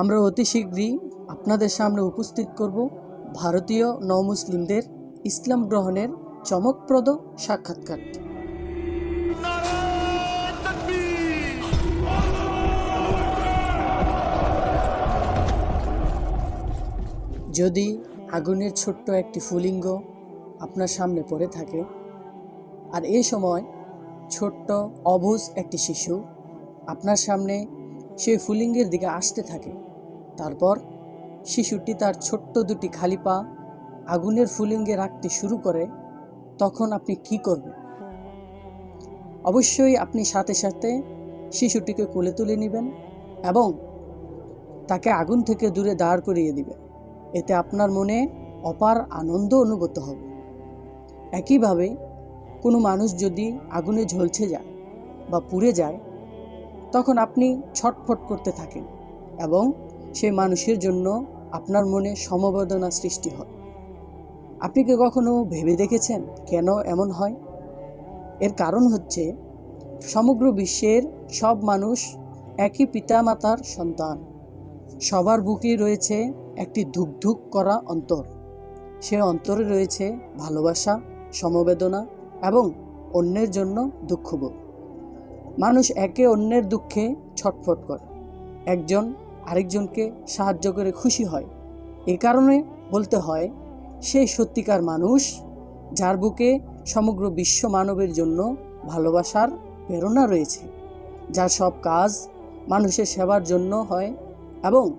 আমরা অতি শীঘ্রই আপনাদের সামনে উপস্থিত করব ভারতীয় নও-মুসলিমদের ইসলাম গ্রহণের চমকপ্রদ সাক্ষাৎকারটি। যদি আগুনের ছোট্ট একটি ফুলিঙ্গ আপনার সামনে পড়ে থাকে, আর এই সময় ছোট্ট অবুঝ একটি শিশু আপনার সামনে সেই ফুলিঙ্গের দিকে আসতে থাকে, তারপর শিশুটি তার ছোট্ট দুটি খালি পা আগুনের ফুলিঙ্গে রাখতে শুরু করে, তখন আপনি কি করবেন? অবশ্যই আপনি সাথে সাথে শিশুটিকে কোলে তুলে নেবেন এবং তাকে আগুন থেকে দূরে দাঁড় করিয়ে দিবেন। এতে আপনার মনে অপার আনন্দ অনুভূত হবে। একইভাবে কোনো মানুষ যদি আগুনে ঝলসে যায় বা পুড়ে যায়, তখন আপনি ছটফট করতে থাকেন এবং সেই মানুষের জন্য আপনার মনে সমবেদনা সৃষ্টি হয়। আপনি কি কখনো ভেবে দেখেছেন কেন এমন হয়? এর কারণ হচ্ছে, সমগ্র বিশ্বের সব মানুষ একই পিতামাতার সন্তান। সবার বুকেই রয়েছে একটি ধুকধুক করা অন্তর। সে অন্তরে রয়েছে ভালোবাসা, সমবেদনা এবং অন্যের জন্য দুঃখবোধ। মানুষ একে অন্যের দুঃখে ছটফট করে, একজন আরেকজনকে সাহায্য করে খুশি হয়। এ কারণে বলতে হয়, সেই সত্যিকার মানুষ যার বুকে সমগ্র বিশ্ব মানবের জন্য ভালোবাসার প্রেরণা রয়েছে, যার সব কাজ মানুষের সেবার জন্য হয় এবং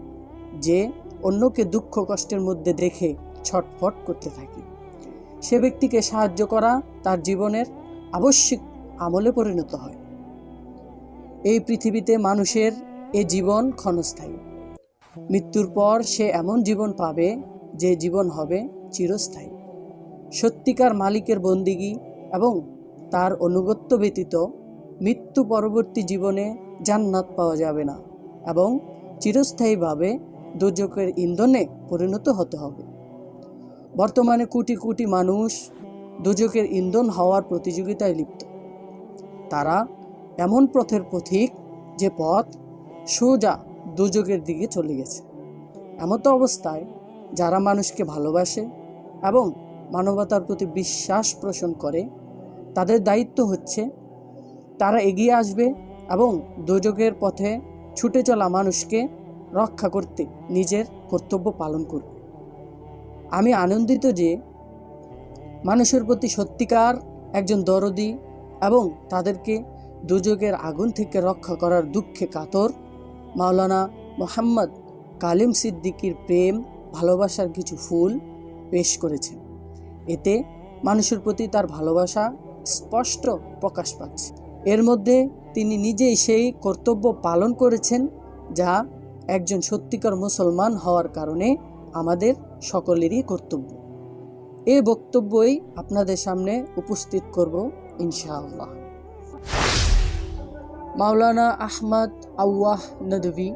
যে অন্যকে দুঃখ কষ্টের মধ্যে দেখে ছটফট করতে থাকে। সে ব্যক্তিকে সাহায্য করা তার জীবনের আবশ্যিক আমলে পরিণত হয়। এই পৃথিবীতে মানুষের এ জীবন ক্ষণস্থায়ী। মৃত্যুর পর সে এমন জীবন পাবে যে জীবন হবে চিরস্থায়ী। সত্যিকার মালিকের বন্দিগি এবং তার অনুগত্য ব্যতীত মৃত্যু পরবর্তী জীবনে জান্নাত পাওয়া যাবে না এবং চিরস্থায়ীভাবে দোজখের ইন্ধনে পরিণত হতে হবে। বর্তমানে কোটি কোটি মানুষ দোজখের ইন্ধন হওয়ার প্রতিযোগিতায় লিপ্ত। তারা এমন পথের পথিক যে পথ সোজা দোজখের দিকে চলে গেছে। এমতো অবস্থায় যারা মানুষকে ভালোবাসে এবং মানবতার প্রতি বিশ্বাস পোষণ করে, তাদের দায়িত্ব হচ্ছে তারা এগিয়ে আসবে এবং দোজখের পথে ছুটে চলা মানুষকে রক্ষা করতে নিজের কর্তব্য পালন করবে। আমি আনন্দিত যে মানুষের প্রতি সত্যিকার একজন দরদি এবং তাদেরকে দোজখের আগুন থেকে রক্ষা করার দুঃখে কাতর মাওলানা মোহাম্মদ কালিম সিদ্দিকীর প্রেম ভালোবাসার কিছু ফুল পেশ করেছেন। এতে মানুষের প্রতি তার ভালোবাসা স্পষ্ট প্রকাশ পাচ্ছে। এর মধ্যে তিনি নিজেই সেই কর্তব্য পালন করেছেন যা একজন সত্যিকার মুসলমান হওয়ার কারণে আমাদের সকলেরই কর্তব্য। এই বক্তব্যই আপনাদের সামনে উপস্থিত করব ইনশাআল্লাহ। মাওলানা আহমদ আউয়াহ নদভী,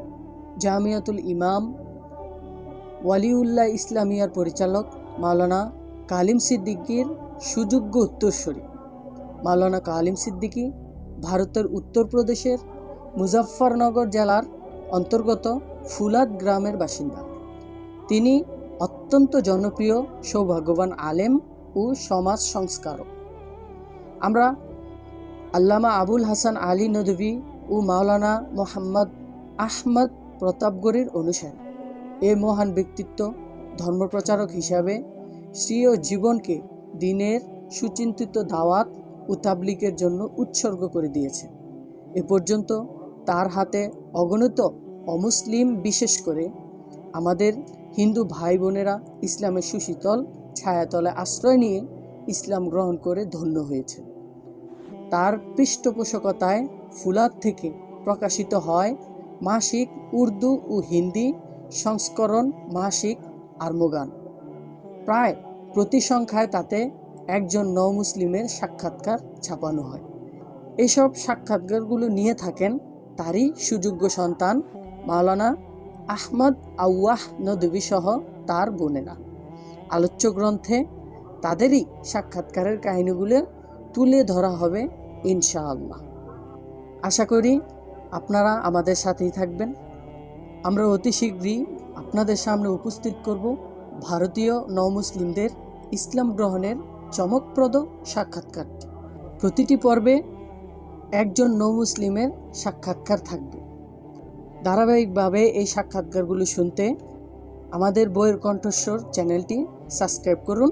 জামিয়াতুল ইমাম ওয়ালিউল্লাহ ইসলামিয়ার পরিচালক মাওলানা কালিম সিদ্দিকীর সুযোগ্য উত্তরসূরি। মাওলানা কালিম সিদ্দিকী ভারতের উত্তরপ্রদেশের মুজফ্ফরনগর জেলার অন্তর্গত ফুলাদ গ্রামের বাসিন্দা। তিনি অত্যন্ত জনপ্রিয়, সৌভাগ্যবান আলেম ও সমাজ সংস্কারক। আমরা আল্লামা আবুল হাসান আলী নদভী ও মাওলানা মোহাম্মদ আহমদ প্রতাপগড়ের অনুসারী। এই মহান ব্যক্তিত্ব ধর্মপ্রচারক হিসাবে স্বীয় জীবনকে দিনের সুচিন্তিত দাওয়াত ও তাবলীগের জন্য উৎসর্গ করে দিয়েছেন। এ পর্যন্ত তার হাতে অগণিত অমুসলিম, বিশেষ করে আমাদের হিন্দু ভাই বোনেরা ইসলামের সুশীতল ছায়াতলে আশ্রয় নিয়ে ইসলাম গ্রহণ করে ধন্য হয়েছে। তার পৃষ্ঠপোষকতায় ফুলাদ থেকে প্রকাশিত হয় মাসিক উর্দু ও হিন্দি সংস্করণ মাসিক আরমোগান। প্রায় প্রতি সংখ্যায় তাতে একজন নও-মুসলিমের সাক্ষাৎকার ছাপানো হয়। এইসব সাক্ষাৎকারগুলো নিয়ে থাকেন তারই সুযোগ্য সন্তান মাওলানা আহমদ আউয়াহ নদভী সহ তার বোনেরা। আলোচ্য গ্রন্থে তাদেরই সাক্ষাৎকারের কাহিনীগুলো তুলে ধরা হবে ইনশাআল্লাহ। আশা করি আপনারা আমাদের সাথেই থাকবেন। আমরা অতি শীঘ্রই আপনাদের সামনে উপস্থিত করব ভারতীয় নও-মুসলিমদের ইসলাম গ্রহণের চমকপ্রদ সাক্ষাৎকার। প্রতিটি পর্বে একজন নও-মুসলিমের সাক্ষাৎকার থাকবে। ধারাবাহিকভাবে এই সাক্ষাৎকারগুলো শুনতে আমাদের বইয়ের কণ্ঠস্বর চ্যানেলটি সাবস্ক্রাইব করুন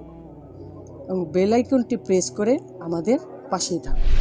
এবং বেল আইকনটি প্রেস করে আমাদের পাশেই থাকুন।